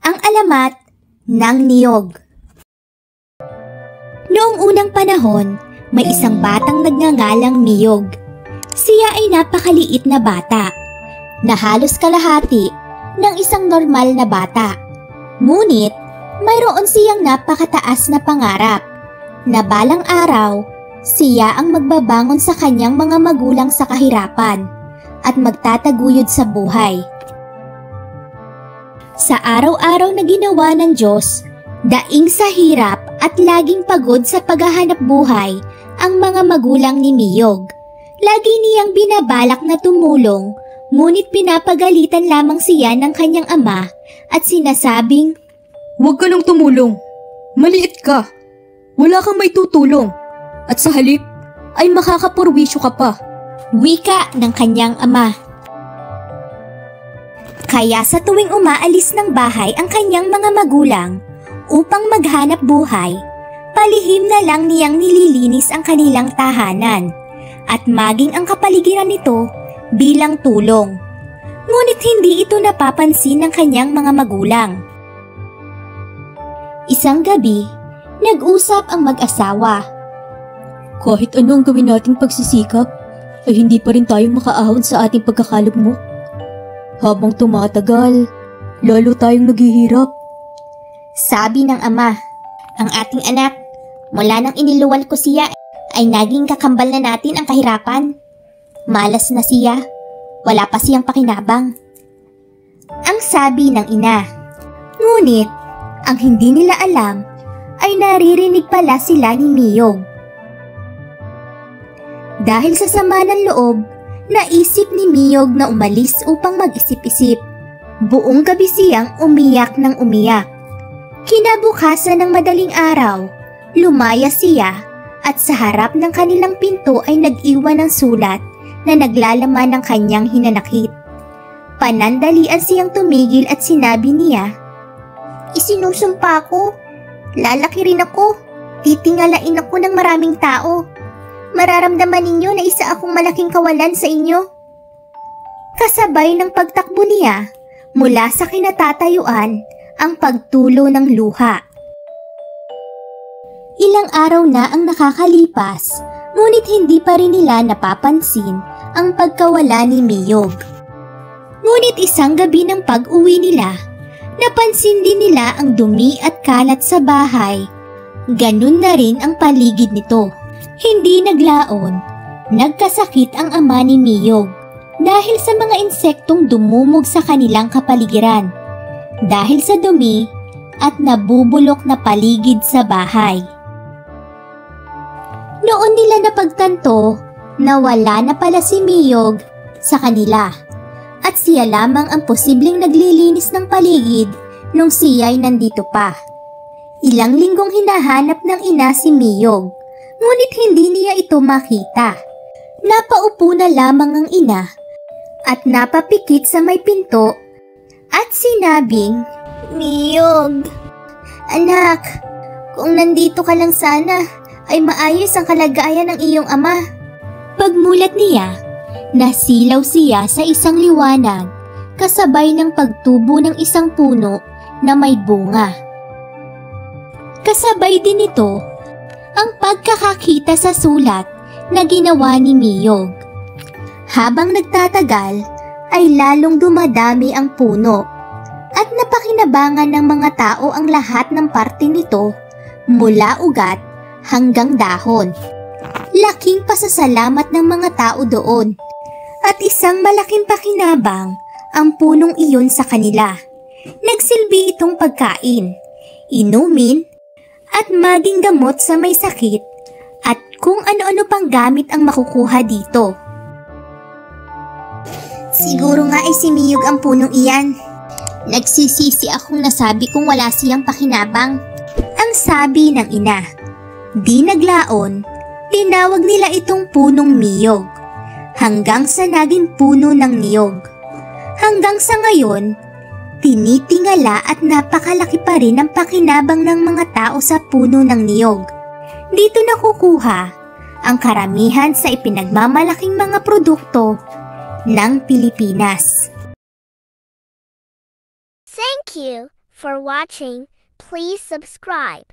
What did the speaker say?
Ang alamat ng niyog. Noong unang panahon, may isang batang nagngangalang Niyog. Siya ay napakaliit na bata, na halos kalahati ng isang normal na bata. Ngunit, mayroon siyang napakataas na pangarap, na balang araw, siya ang magbabangon sa kanyang mga magulang sa kahirapan at magtataguyod sa buhay. Sa araw-araw na ginawa ng Diyos, daing sa hirap at laging pagod sa paghahanap buhay ang mga magulang ni Niyog. Lagi niyang binabalak na tumulong, ngunit pinapagalitan lamang siya ng kanyang ama at sinasabing, "Huwag ka nang tumulong. Maliit ka. Wala kang may tutulong. At sa halip ay makakapurwisyo ka pa." Wika ng kanyang ama. Kaya sa tuwing umaalis ng bahay ang kanyang mga magulang upang maghanap buhay, palihim na lang niyang nililinis ang kanilang tahanan at maging ang kapaligiran nito bilang tulong. Ngunit hindi ito napapansin ng kanyang mga magulang. Isang gabi, nag-usap ang mag-asawa. "Kahit ano ang gawin nating pagsisikap, ay hindi pa rin tayo makaahon sa ating pagkakalugmok. Habang tumatagal, lalo tayong naghihirap." Sabi ng ama, "Ang ating anak, mula nang iniluwal ko siya, ay naging kakambal na natin ang kahirapan. Malas na siya, wala pa siyang pakinabang." Ang sabi ng ina. Ngunit, ang hindi nila alam ay naririnig pala sila ni Niyog. Dahil sa sama ng loob, naisip ni Niyog na umalis upang mag-isip-isip. Buong gabi siyang umiyak ng umiyak. Kinabukasan ng madaling araw, lumaya siya at sa harap ng kanilang pinto ay nag-iwan ng sulat na naglalaman ng kanyang hinanakit. Panandalian siyang tumigil at sinabi niya, "Isinusumpa ko. Lalaki rin ako. Titingalain ako ng maraming tao. Mararamdaman ninyo na isa akong malaking kawalan sa inyo." Kasabay ng pagtakbo niya, mula sa kinatatayuan, ang pagtulo ng luha. Ilang araw na ang nakakalipas, ngunit hindi pa rin nila napapansin ang pagkawala ni Niyog. Ngunit isang gabi ng pag-uwi nila, napansin din nila ang dumi at kalat sa bahay. Ganun na rin ang paligid nito. Hindi naglaon, nagkasakit ang ama ni Niyog dahil sa mga insektong dumumog sa kanilang kapaligiran, dahil sa dumi at nabubulok na paligid sa bahay. Noon nila napagtanto na wala na pala si Niyog sa kanila at siya lamang ang posibleng naglilinis ng paligid nung siya'y nandito pa. Ilang linggong hinahanap ng ina si Niyog, ngunit hindi niya ito makita. Napaupo na lamang ang ina at napapikit sa may pinto at sinabing, "Niyog, anak, kung nandito ka lang sana ay maayos ang kalagayan ng iyong ama." Pagmulat niya, nasilaw siya sa isang liwanag kasabay ng pagtubo ng isang puno na may bunga. Kasabay din ito ang pagkakakita sa sulat na ginawa ni Niyog. Habang nagtatagal ay lalong dumadami ang puno at napakinabangan ng mga tao ang lahat ng parte nito mula ugat hanggang dahon. Laking pasasalamat ng mga tao doon at isang malaking pakinabang ang punong iyon sa kanila. Nagsilbi itong pagkain, inumin at maging gamot sa may sakit at kung ano-ano pang gamit ang makukuha dito. Siguro nga ay si Niyog ang punong iyan. Nagsisisi akong nasabi kung wala siyang pakinabang, ang sabi ng ina. Di naglaon, tinawag nila itong punong Niyog hanggang sa naging puno ng niyog. Hanggang sa ngayon, tinitingala at napakalaki pa rin ang pakinabang ng mga tao sa puno ng niyog. Dito nakukuha ang karamihan sa ipinagmamalaking mga produkto ng Pilipinas. Thank you for watching. Please subscribe.